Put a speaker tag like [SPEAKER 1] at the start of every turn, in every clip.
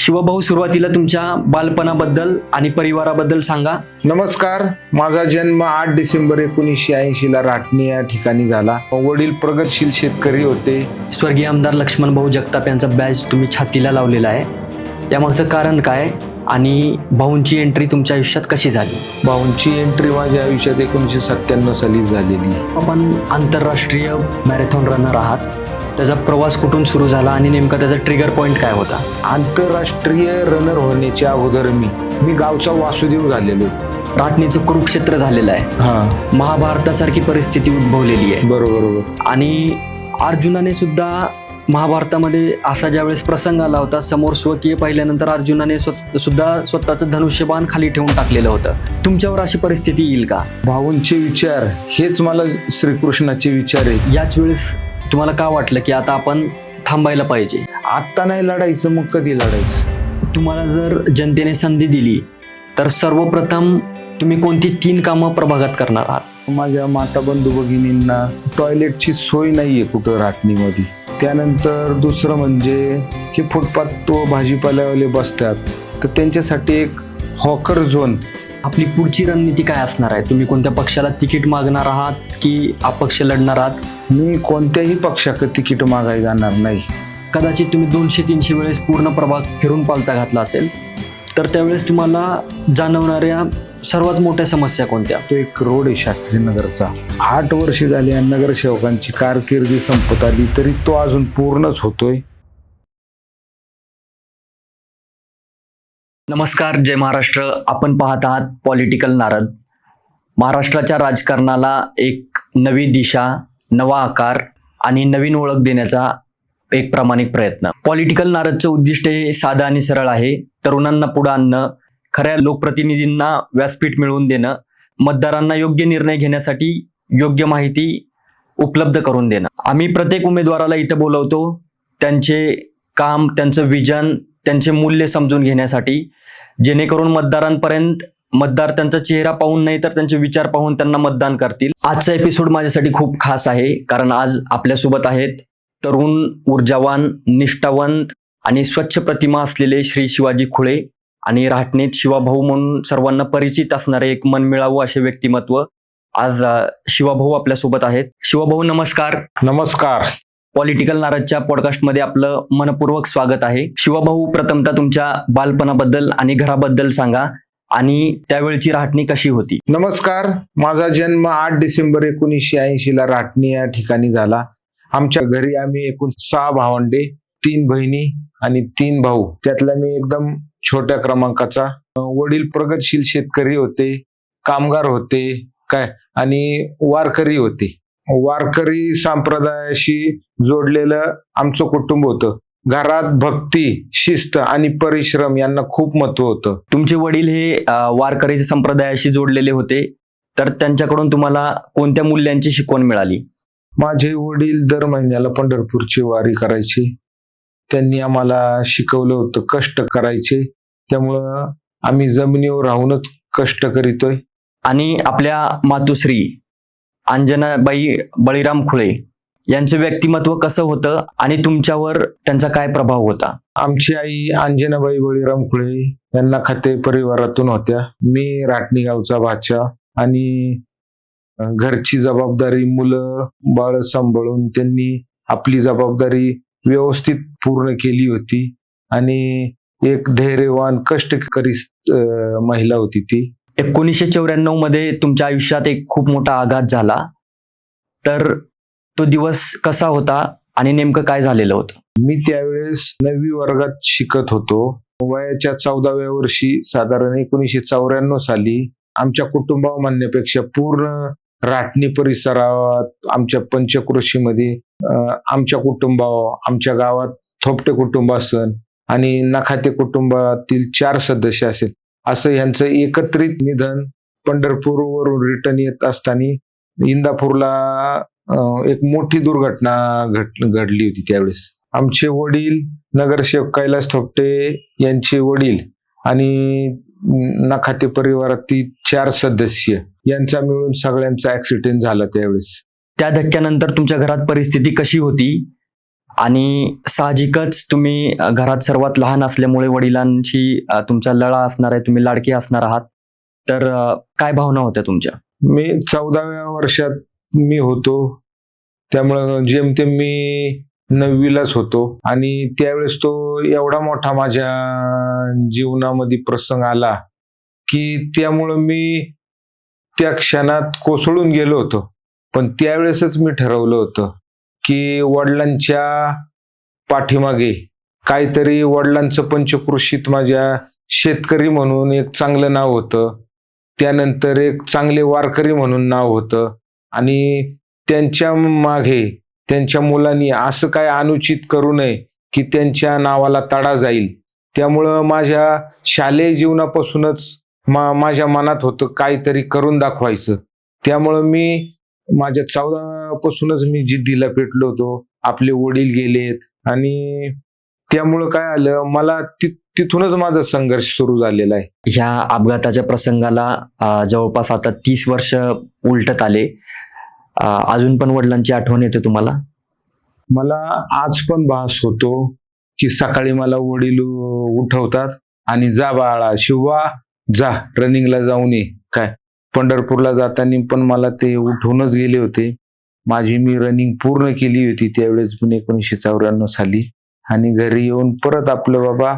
[SPEAKER 1] शिवभाऊ, सुरुवातीला तुमच्या बालपणाबद्दल आणि परिवाराबद्दल सांगा.
[SPEAKER 2] नमस्कार. माझा जन्म 8 डिसेंबर 1980 ला राटणी या ठिकाणी झाला. वडील प्रगतशील शेतकरी होते.
[SPEAKER 1] स्वर्गीय आमदार लक्ष्मणभाऊ जगताप यांचा बॅच तुम्ही छातीला लावलेला आहे, यामागचं कारण काय आणि भाऊंची एंट्री तुमच्या आयुष्यात कशी झाली?
[SPEAKER 2] भाऊंची एंट्री माझ्या आयुष्यात 1997 साली झालेली.
[SPEAKER 1] आपण आंतरराष्ट्रीय मॅरेथॉन रनर आहात, त्याचा प्रवास कुठून सुरू झाला आणि नेमका त्याचा ट्रिगर पॉईंट काय होता?
[SPEAKER 2] आंतरराष्ट्रीय रनर होण्याच्या अगोदर मी गावचा वासुदेव झालेलो.
[SPEAKER 1] राटणीचं कुरुक्षेत्र झालेलं आहे, महाभारतासारखी परिस्थिती उद्भवलेली आहे.
[SPEAKER 2] बरोबर.
[SPEAKER 1] आणि अर्जुनाने सुद्धा महाभारतामध्ये असा ज्यावेळेस प्रसंग आला होता, समोर स्वकीय पाहिल्यानंतर अर्जुनाने सुद्धा स्वतःचं धनुष्यबाण खाली ठेवून टाकलेलं होतं. तुमच्यावर अशी परिस्थिती येईल का?
[SPEAKER 2] भाऊंचे विचार हेच मला श्रीकृष्णाचे विचार आहे.
[SPEAKER 1] याच वेळेस तुम्हाला का वाटलं की आता आपण थांबायला पाहिजे?
[SPEAKER 2] आत्ता नाही लढायचं, मग कधी लढायचं?
[SPEAKER 1] तुम्हाला जर जनतेने संधी दिली तर सर्वप्रथम तुम्ही कोणती 3 कामं प्रभागात करणार आहात?
[SPEAKER 2] माझ्या माता बंधू भगिनींना टॉयलेटची सोय नाहीये कुठं राटणीमध्ये. त्यानंतर दुसरं म्हणजे की फुटपाथ तो भाजीपाल्यावाले बसतात, तर त्यांच्यासाठी एक हॉकर झोन.
[SPEAKER 1] आपली पुढची रणनीती काय असणार आहे? तुम्ही कोणत्या पक्षाला तिकीट मागणार आहात की अपक्ष लढणार आहात?
[SPEAKER 2] मी कोणत्याही पक्षाकडे तिकीट मागायला जाणार नाही.
[SPEAKER 1] कदाचित तुम्ही 200-300 वेळेस पूर्ण प्रभाग फिरून पालथा घातला असेल, तर त्यावेळेस तुम्हाला जाणवणाऱ्या सर्वात मोठ्या समस्या कोणत्या?
[SPEAKER 2] तो एक रोड आहे शास्त्रीनगरचा. 8 वर्ष झाली आणि नगरसेवकांची कारकिर्दी संपत आली तरी तो अजून पूर्णच होतोय.
[SPEAKER 1] नमस्कार, जय महाराष्ट्र. आपण पाहत आहात पॉलिटिकल नारद. महाराष्ट्राच्या राजकारणाला एक नवी दिशा, नवा आकार आणि नवीन ओळख देण्याचा एक प्रामाणिक प्रयत्न. पॉलिटिकल नारदचं उद्दिष्ट हे साधं आणि सरळ आहे: तरुणांना पुढे आणणं, खऱ्या लोकप्रतिनिधींना व्यासपीठ मिळवून देणं, मतदारांना योग्य निर्णय घेण्यासाठी योग्य माहिती उपलब्ध करून देणं. आम्ही प्रत्येक उमेदवाराला इथं बोलवतो त्यांचे काम, त्यांचं विजन, त्यांचे मूल्य समजून घेण्यासाठी, जेणेकरून मतदारांपर्यंत मतदार त्यांचा चेहरा पाहून नाही तर त्यांचे विचार पाहून त्यांना मतदान करतील. आजचा एपिसोड माझ्यासाठी खूप खास आहे, कारण आज आपल्यासोबत आहेत तरुण, ऊर्जावान, निष्ठावंत आणि स्वच्छ प्रतिमा असलेले श्री शिवाजी खुळे आणि राहटणीत शिवाभाऊ म्हणून सर्वांना परिचित असणारे एक मनमिळावू असे व्यक्तिमत्व. आज शिवाभाऊ आपल्यासोबत आहेत. शिवाभाऊ, नमस्कार.
[SPEAKER 2] नमस्कार.
[SPEAKER 1] पॉलिटिकल नारदच्या पॉडकास्टमध्ये आपलं मनपूर्वक स्वागत आहे. शिवाभाऊ, प्रथमतः तुमच्या बालपणाबद्दल आणि घराबद्दल सांगा आणि त्यावेळची राहटणी कशी होती?
[SPEAKER 2] नमस्कार. माझा जन्म 8 डिसेंबर 1980 ला राटणी या ठिकाणी झाला. आमच्या घरी आम्ही एकूण 6 भावंडे, 3 बहिणी आणि 3 भाऊ. त्यातला मी एकदम छोट्या क्रमांकाचा. वडील प्रगतशील शेतकरी होते, कामगार होते आणि वारकरी होते. वारकरी संप्रदायाशी जोडलेलं आमचं कुटुंब होतं. घरात भक्ती, शिस्त आणि परिश्रम यांना खूप महत्व होतं.
[SPEAKER 1] तुमचे वडील हे वारकरी संप्रदायाशी जोडलेले होते, तर त्यांच्याकडून तुम्हाला कोणत्या मूल्यांची शिकवण मिळाली?
[SPEAKER 2] माझे वडील दर महिन्याला पंढरपूरची वारी करायचे. त्यांनी आम्हाला शिकवलं होतं कष्ट करायचे. त्यामुळं आम्ही जमिनीवर राहूनच कष्ट करीतोय.
[SPEAKER 1] आणि आपल्या मातुश्री अंजनाबाई बळीराम खुळे यांचं व्यक्तिमत्व कसं होतं आणि तुमच्यावर त्यांचा काय प्रभाव होता?
[SPEAKER 2] आमची आई अंजनाबाई बळीराम खुळे यांना खाते परिवारातून होत्या. मी राटणी गावचा बादशाह आणि घरची जबाबदारी, मुलं बाळ सांभाळून त्यांनी आपली जबाबदारी व्यवस्थित पूर्ण केली होती आणि एक धैर्यवान कष्टकरी महिला होती ती.
[SPEAKER 1] 1994 मध्ये तुमच्या आयुष्यात एक खूप मोठा आघात झाला, तर तो दिवस कसा होता आणि नेमकं काय झालेलं होतं?
[SPEAKER 2] मी त्यावेळेस 9वी वर्गात शिकत होतो. वयाच्या 14व्या वर्षी, साधारण 1994 साली, आमच्या कुटुंबावर म्हणण्यापेक्षा पूर्ण राटणी परिसरात, आमच्या पंचक्रोशीमध्ये आमच्या कुटुंबावर, आमच्या गावात थोपटे कुटुंब असेल आणि नखाते कुटुंबातील 4 सदस्य असेल, असं यांचं एकत्रित निधन पंढरपूरवरून रिटर्न येत असताना इंदापूरला एक मोठी दुर्घटना घडली होती. त्यावेळेस आमचे वडील नगरसेवक कैलास थोपटे यांचे वडील आणि नखाते परिवारातील 4 सदस्य यांचा मिळून सगळ्यांचा ऍक्सिडेंट झाला त्यावेळेस.
[SPEAKER 1] त्या धक्क्यानंतर तुमच्या घरात परिस्थिती कशी होती आणि साहजिकच तुम्ही घरात सर्वात लहान असल्यामुळे वडिलांची तुमचा लळा असणार आहे, तुम्ही लाडके असणार आहात. तर काय भावना होत्या तुमच्या?
[SPEAKER 2] मी 14व्या वर्षात मी होतो, त्यामुळं जेमतेम मी 9वीलाच होतो आणि त्यावेळेस तो एवढा मोठा माझ्या जीवनामध्ये प्रसंग आला की त्यामुळं मी त्या क्षणात कोसळून गेलो होतो. पण त्यावेळेसच मी ठरवलं होतं की वडिलांच्या पाठीमागे काहीतरी, वडिलांचं पंचक्रोशीत माझ्या शेतकरी म्हणून एक चांगलं नाव होतं, त्यानंतर एक चांगले वारकरी म्हणून नाव होतं आणि त्यांच्या मागे त्यांच्या मुलांनी असं काय अनुचित करू नये की त्यांच्या नावाला तडा जाईल. त्यामुळं माझ्या शालेय जीवनापासूनच माझ्या मनात होतं काहीतरी करून दाखवायचं. त्यामुळं मी माझ्या 14 पासूनच मी जिद्दीला पेटलो होतो. आपले वडील गेलेत आणि त्यामुळं काय आलं, मला तिथूनच माझा संघर्ष सुरू झालेला आहे.
[SPEAKER 1] ह्या अपघाताच्या प्रसंगाला जवळपास आता 30 वर्ष उलटत आले. अजून पण वडिलांची आठवण येते तुम्हाला?
[SPEAKER 2] मला आज पण भास होतो की सकाळी मला वडील उठवतात आणि जा बाळा शिवा, जा रनिंगला जाऊन ये. काय पंढरपूरला जाताना पण मला ते उठवूनच गेले होते. मी रनिंग पूर्ण केली होती त्यावेळेस पण 1994 साली. आणि घरी येऊन परत आपलं बाबा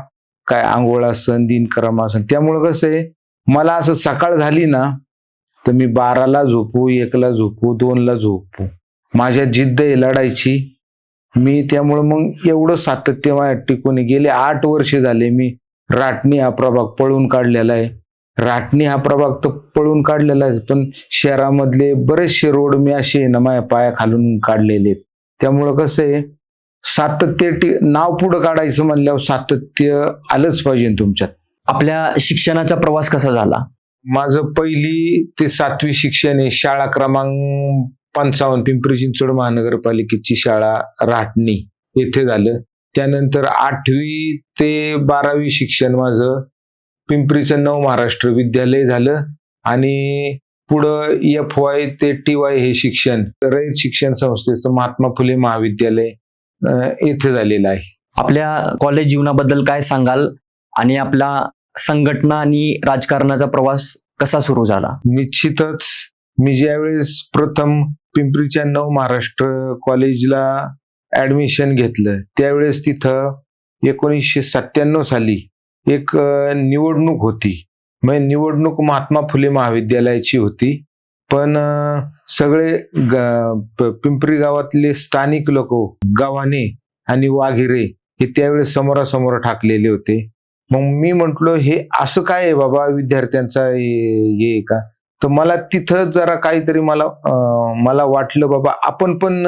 [SPEAKER 2] काय आंघोळासन दिनक्रमासन. त्यामुळं कसं आहे, मला असं सकाळ झाली ना तर मी 12ला झोपू, 1ला झोपू, 2ला झोपू, माझ्या जिद्द आहे लढायची. मी त्यामुळं मग एवढं सातत्य माझ्यात टिकून गेले 8 वर्ष झाले. मी राटणी हा प्रभाग पळून काढलेला आहे. राटणी हा प्रभाग तर पळून काढलेला आहे, पण शहरामधले बरेचसे रोड मी असे ना माझ्या पायाखालून काढलेले आहेत. त्यामुळं कसं आहे, सातत्य नाव पुढं काढायचं म्हणल्यावर सातत्य आलंच पाहिजे तुमच्यात.
[SPEAKER 1] आपल्या शिक्षणाचा प्रवास कसा झाला?
[SPEAKER 2] माझं 1ली ते 7वी शिक्षण आहे शाळा क्रमांक 55 पिंपरी चिंचवड महानगरपालिकेची शाळा राटणी येथे झालं. त्यानंतर 8वी ते 12वी शिक्षण माझं पिंपरीचं नवमहाराष्ट्र विद्यालय झालं आणि पुढं FY ते TY हे शिक्षण रयत शिक्षण संस्थेचं महात्मा फुले महाविद्यालय येथे झालेलं आहे.
[SPEAKER 1] आपल्या कॉलेज जीवनाबद्दल काय सांगाल आणि आपला संघटना आणि राजकारणाचा प्रवास कसा सुरू झाला?
[SPEAKER 2] निश्चितच मी ज्यावेळेस प्रथम पिंपरीच्या नवमहाराष्ट्र कॉलेजला ऍडमिशन घेतलं त्यावेळेस तिथं 1997 साली एक निवडणूक होती. म्हणजे निवडणूक महात्मा फुले महाविद्यालयाची होती, पण सगळे पिंपरी गावातले स्थानिक लोक गावाने आणि वाघिरे हे त्यावेळेस समोरासमोर ठाकलेले होते. मग मी म्हंटलो हे असं काय आहे बाबा, विद्यार्थ्यांचा हे का? तर मला तिथं जरा काहीतरी मला वाटलं बाबा आपण पण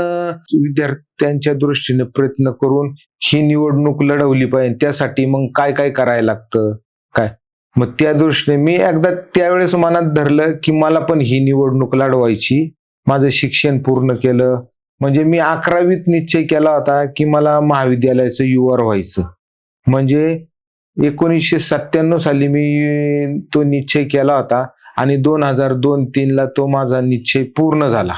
[SPEAKER 2] विद्यार्थ्यांच्या दृष्टीने प्रयत्न करून ही निवडणूक लढवली पाहिजे. त्यासाठी मग काय काय करायला लागतं काय. मग त्या दृष्टीने मी एकदा त्यावेळेस मनात धरलं की मला पण ही निवडणूक लढवायची. माझं शिक्षण पूर्ण केलं. म्हणजे मी 11वीत निश्चय केला होता की मला महाविद्यालयाचं युआर व्हायचं. म्हणजे 1997 साली मी तो निश्चय केला होता आणि 2002-03 तो माझा निश्चय पूर्ण झाला.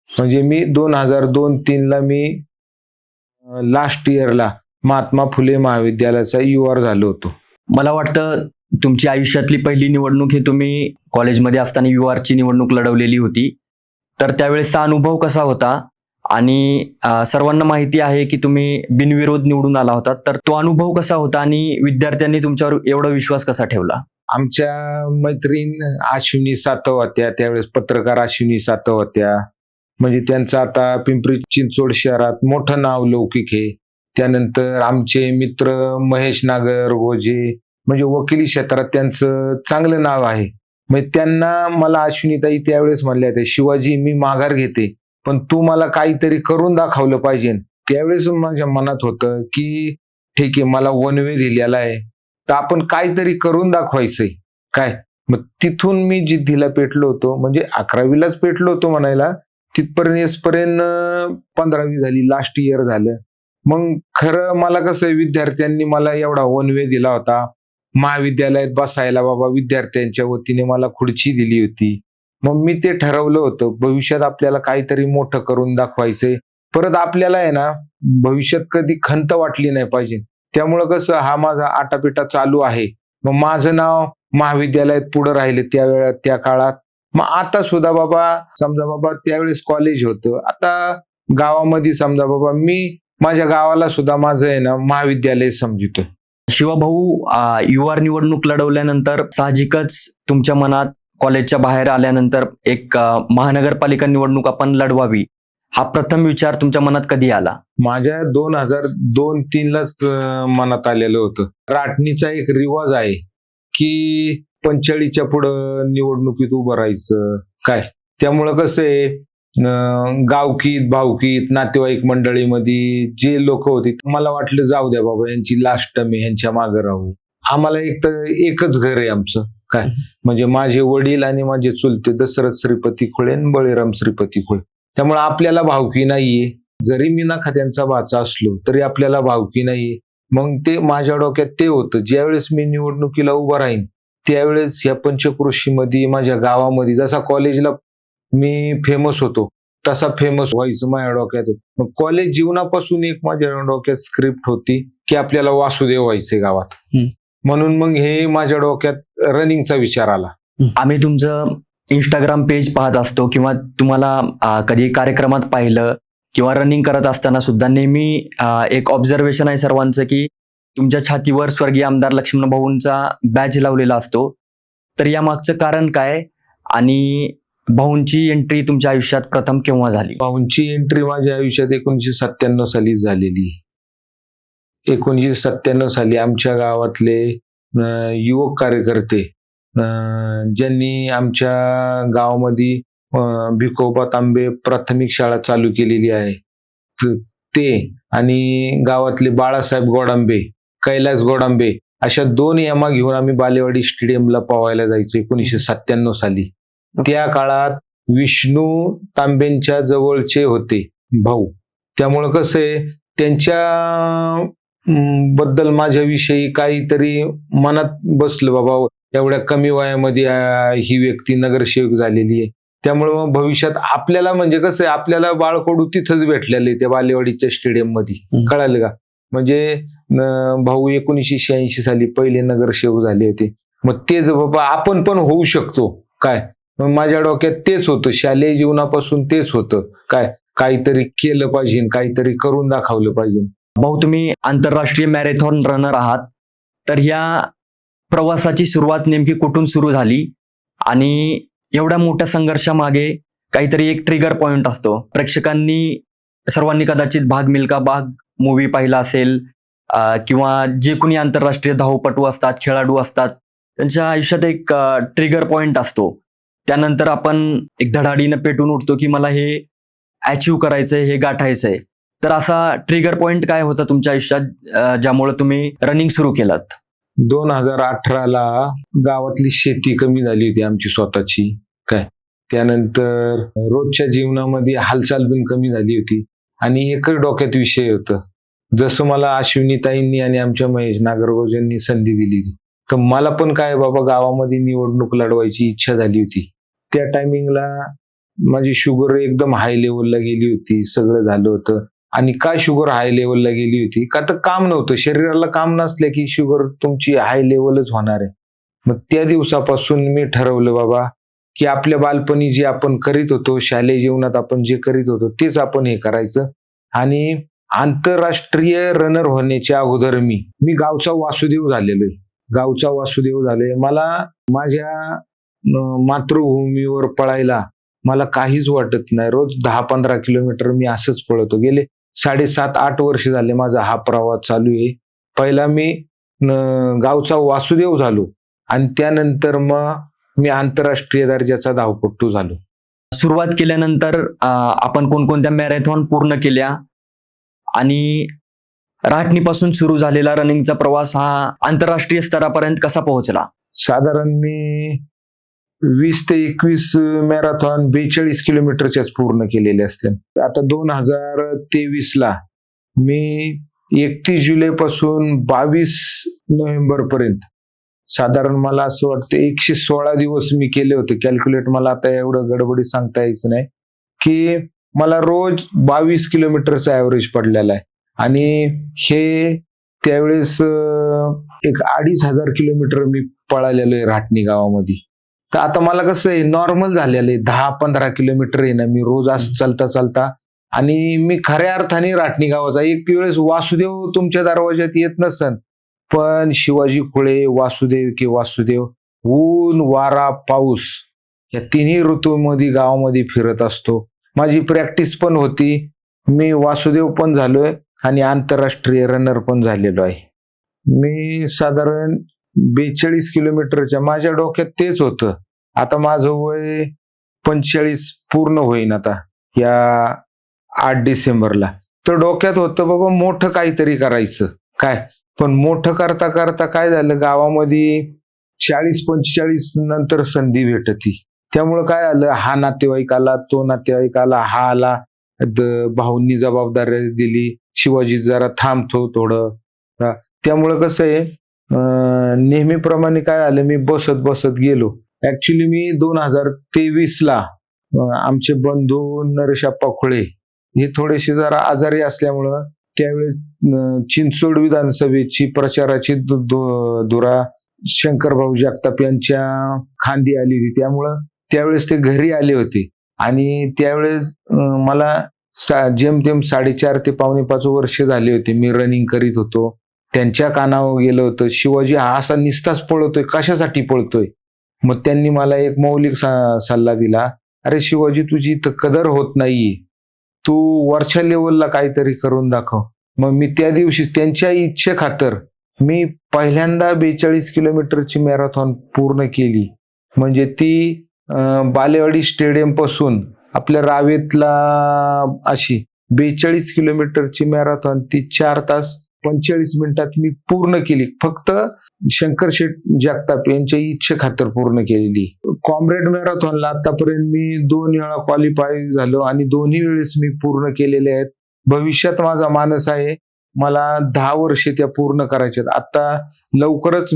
[SPEAKER 2] म्हणजे मी 2002-03 मी लास्ट इयरला महात्मा फुले महाविद्यालयाचा युआर झालो होतो.
[SPEAKER 1] मला वाटतं तुमची आयुष्यातली पहिली निवडणूक ही तुम्ही कॉलेजमध्ये असताना युआरची निवडणूक लढवलेली होती. तर त्यावेळेसचा अनुभव कसा होता? आणि सर्वांना माहिती आहे की तुम्ही बिनविरोध निवडून आला होता, तर तो अनुभव कसा होता आणि विद्यार्थ्यांनी तुमच्यावर एवढा विश्वास कसा ठेवला?
[SPEAKER 2] आमच्या मैत्रीण अश्विनी सातव होत्या, त्यावेळेस पत्रकार अश्विनी सातव होत्या. म्हणजे त्यांचं आता पिंपरी चिंचवड शहरात मोठं नाव लौकिक आहे. त्यानंतर आमचे मित्र महेश नागर गोजे, म्हणजे वकिली क्षेत्रात त्यांचं चांगलं नाव आहे. म्हणजे त्यांना मला अश्विनीताई त्यावेळेस म्हणल्या होत्या, शिवाजी मी माघार घेते पण तू मला काहीतरी करून दाखवलं पाहिजे. त्यावेळेस माझ्या मनात होतं की ठीक आहे, मला वन वे दिलेला आहे तर आपण काहीतरी करून दाखवायचंय काय. मग तिथून मी जिद्दीला पेटलो होतो. म्हणजे 11वीलाच पेटलो होतो म्हणायला. तिथपर्यंत 15वी झाली, लास्ट इयर झालं. मग खरं मला कसं विद्यार्थ्यांनी मला एवढा वन वे दिला होता. महाविद्यालयात बसायला बाबा विद्यार्थ्यांच्या वतीने मला खुर्ची दिली होती. मग मी ते ठरवलं होतं भविष्यात आपल्याला काहीतरी मोठं करून दाखवायचंय. परत आपल्याला आहे ना भविष्यात कधी खंत वाटली नाही पाहिजे. त्यामुळं कसं हा माझा आटापिटा चालू आहे. मग माझं नाव महाविद्यालयात पुढे राहिले त्या काळात. मग आता सुद्धा बाबा समजा बाबा त्यावेळेस कॉलेज होतं, आता गावामध्ये समजा बाबा मी माझ्या गावाला सुद्धा माझं आहे ना महाविद्यालय समजितो.
[SPEAKER 1] शिवभाऊ, युआर निवडणूक लढवल्यानंतर साहजिकच तुमच्या मनात कॉलेजच्या बाहेर आल्यानंतर एक महानगरपालिका निवडणूक आपण लढवावी हा प्रथम विचार तुमच्या मनात कधी आला?
[SPEAKER 2] माझ्या 2002-03 लाच मनात आलेलं होतं. राटणीचा एक रिवाज आहे की 45च्या पुढं निवडणुकीत उभं राहायचं काय. त्यामुळं कसं आहे गावकीत भावकीत नातेवाईक मंडळीमध्ये जे लोक होते मला वाटलं जाऊ द्या बाबा यांची लास्ट टर्म आहे, यांच्या मागे राहू. आम्हाला एक तर एकच घर आहे आमचं काय, म्हणजे माझे वडील आणि माझे चुलते दशरथ श्रीपती खुळे आणि बळीराम श्रीपती खुळे. त्यामुळे आपल्याला भावकी नाहीये. जरी मी नका त्यांचा भाचा असलो तरी आपल्याला भावकी नाहीये. मग ते माझ्या डोक्यात ते होतं, ज्यावेळेस मी निवडणुकीला उभा राहीन त्यावेळेस या पंचक्रोशीमध्ये माझ्या गावामध्ये जसा कॉलेजला मी फेमस होतो तसा फेमस व्हायचं माझ्या डोक्यात होतं. मग कॉलेज जीवनापासून एक माझ्या डोक्यात स्क्रिप्ट होती की आपल्याला वासुदेव व्हायचे गावात. म्हणून मग हे माझ्या डोक्यात रनिंगचा विचार आला.
[SPEAKER 1] आम्ही तुमचं इंस्टाग्राम पेज पाहत असतो किंवा तुम्हाला कधी कार्यक्रमात पाहिलं किंवा रनिंग करत असताना सुद्धा नेहमी एक ऑब्झर्वेशन आहे सर्वांचं की तुमच्या छातीवर स्वर्गीय आमदार लक्ष्मण भाऊंचा बॅच लावलेला असतो. तर या मागचं कारण काय आणि भाऊंची एंट्री तुमच्या आयुष्यात प्रथम केव्हा झाली?
[SPEAKER 2] भाऊंची एंट्री माझ्या आयुष्यात 1997 साली झालेली. 1997 साली आमच्या गावातले युवक कार्यकर्ते ज्यांनी आमच्या गावामध्ये भिकोबा तांबे प्राथमिक शाळा चालू केलेली आहे ते आणि गावातले बाळासाहेब गोडांबे, कैलास गोडांबे अशा 2 यमा घेऊन आम्ही बालेवाडी स्टेडियमला पोहायला जायचो 1997 साली. त्या काळात विष्णू तांबेंच्या जवळचे होते भाऊ. त्यामुळं कसं आहे त्यांच्या बद्दल माझ्याविषयी काहीतरी मनात बसलं, बाबा एवढ्या कमी वयामध्ये ही व्यक्ती नगरसेवक झालेली आहे. त्यामुळे मग भविष्यात आपल्याला म्हणजे कसं आहे आपल्याला बाळकडू तिथंच भेटलेलं आहे त्या बालेवाडीच्या स्टेडियम मध्ये. कळालं का? म्हणजे भाऊ 1986 साली पहिले नगरसेवक झाले होते. मग तेच बाबा आपण पण होऊ शकतो काय. मग माझ्या डोक्यात तेच होतं, शालेय जीवनापासून तेच होतं काय, काहीतरी केलं पाहिजे, काहीतरी करून दाखवलं पाहिजे.
[SPEAKER 1] भाऊ तुम्ही आंतरराष्ट्रीय मॅरेथॉन रनर आहात, तर ह्या प्रवासाची सुरुवात नेमकी कुठून सुरू झाली आणि एवढ्या मोठ्या संघर्षामागे काहीतरी एक ट्रिगर पॉइंट असतो. प्रेक्षकांनी सर्वांनी कदाचित भाग मिल्खा भाग मूवी पाहिला असेल किंवा जे कोणी आंतरराष्ट्रीय धावपटू असतात, खेळाडू असतात, त्यांच्या आयुष्यात एक ट्रिगर पॉइंट असतो. त्यानंतर आपण एक धडाडीनं पेटून उठतो की मला हे अचीव करायचंय, हे गाठायचंय. तर असा ट्रिगर पॉइंट काय होता तुमच्या आयुष्यात ज्यामुळे तुम्ही रनिंग सुरू केलं?
[SPEAKER 2] 2018ला गावातली शेती कमी झाली होती आमची स्वतःची काय. त्यानंतर रोजच्या जीवनामध्ये हालचाल पण कमी झाली होती आणि एकच डोक्यात विषय होतं, जसं मला अश्विनीताईंनी आणि आमच्या महेश नागरगोजेंनी संधी दिली तर मला पण काय बाबा गावामध्ये निवडणूक लढवायची इच्छा झाली होती. त्या टायमिंगला माझी शुगर एकदम हाय लेवलला गेली होती, सगळं झालं होतं. आणि का शुगर हाय लेवलला गेली होती? का तर काम नव्हतं, शरीराला काम नसलं की शुगर तुमची हाय लेवलच होणार आहे. मग त्या दिवसापासून मी ठरवलं बाबा की आपल्या बालपणी जे आपण करीत होतो, शालेय जीवनात आपण जे करीत होतो तेच आपण हे करायचं. आणि आंतरराष्ट्रीय रनर होण्याच्या अगोदर मी गावचा वासुदेव झालेलो आहे. गावचा वासुदेव झाले. मला माझ्या मातृभूमीवर पळायला मला काहीच वाटत नाही. रोज 10-15 किलोमीटर मी असंच पळतो. गेले 7.5-8 वर्ष झाले माझा हा प्रवास चालू आहे. पहिला मी गावचा वासुदेव झालो आणि त्यानंतर मग मी आंतरराष्ट्रीय दर्जाचा धावपटू झालो.
[SPEAKER 1] सुरुवात केल्यानंतर आपण कोणकोणत्या मॅरेथॉन पूर्ण केल्या आणि राहटणीपासून सुरू झालेला रनिंगचा प्रवास हा आंतरराष्ट्रीय स्तरापर्यंत कसा पोहोचला?
[SPEAKER 2] साधारण मी 20 ते 21 मॅरेथॉन 42 किलोमीटरच्याच पूर्ण केलेले असते. आता 2023ला मी 31 जुलै पासून 22 नोव्हेंबर पर्यंत साधारण मला असं वाटतं 116 दिवस मी केले होते. कॅल्क्युलेट मला आता एवढं गडबडी सांगता यायचं नाही की मला रोज 22 किलोमीटरचा ऍव्हरेज पडलेला आहे. आणि हे त्यावेळेस एक 2,500 किलोमीटर मी पळालेलो आहे राटणी गावामध्ये. तर आता मला कसं आहे, नॉर्मल झालेलं आहे, 10-15 किलोमीटर आहे ना मी रोज असं चालता चालता. आणि मी खऱ्या अर्थाने राटणी गावाचा. एक वेळेस वासुदेव तुमच्या दरवाज्यात येत नसन, पण शिवाजी खोळे, वासुदेव की वासुदेव, ऊन वारा पाऊस या तिन्ही ऋतूमध्ये गावामध्ये फिरत असतो. माझी प्रॅक्टिस पण होती. मी वासुदेव पण झालोय आणि आंतरराष्ट्रीय रनर पण झालेलो आहे. मी साधारण 42 किलोमीटरच्या, माझ्या डोक्यात तेच होतं. आता माझं वय 45 पूर्ण होईन आता या 8 डिसेंबरला. तर डोक्यात होतं बाबा मोठं काहीतरी करायचं काय. पण मोठं करता करता काय झालं, गावामध्ये 40-45 नंतर संधी भेटती. त्यामुळं काय आलं, हा नातेवाईक आला, तो नातेवाईक आला, हा आला, भाऊंनी जबाबदारी दिली, शिवाजी जरा थांबतो थोडं. त्यामुळं कसं आहे, नेहमीप्रमाणे काय आलं, मी बसत बसत गेलो. ऍक्च्युली मी 2023ला आमचे बंधू नरेशप्पा खोळे हे थोडेसे जरा आजारी असल्यामुळं त्यावेळेस चिंचोड विधानसभेची प्रचाराची धुरा शंकरभाऊ जगताप यांच्या खांदी आली होती. त्यामुळं त्यावेळेस ते घरी आले होते आणि त्यावेळेस मला जेमतेम 4.5 ते 4.25 वर्ष झाले होते. मी रनिंग करीत होतो. त्यांच्या कानावर गेलं होतं, शिवाजी हा असा निस्ताच पळतोय, कशासाठी पळतोय. मग त्यांनी मला एक मौलिक सल्ला दिला, अरे शिवाजी, तुझी तर कदर होत नाहीये, तू वरच्या लेवलला काहीतरी करून दाखव. मग मी त्या दिवशी त्यांच्या इच्छेखातर मी पहिल्यांदा 42 किलोमीटरची मॅरेथॉन पूर्ण केली. म्हणजे ती बालेवाडी स्टेडियम पासून आपल्या रावेतला अशी 42 किलोमीटरची मॅरेथॉन ती 4 तास 45 मिनिटात मी पूर्ण केली. फक्त शंकर शेठ जगताप यांच्या इच्छेखातर पूर्ण केलेली. कॉम्रेड मॅरेथॉनला आतापर्यंत मी 2 वेळा क्वालिफाय झालो आणि दोन्ही वेळेस मी पूर्ण केलेले आहेत. भविष्यात माझा मानस आहे, मला 10 वर्षे त्या पूर्ण करायच्यात. आता लवकरच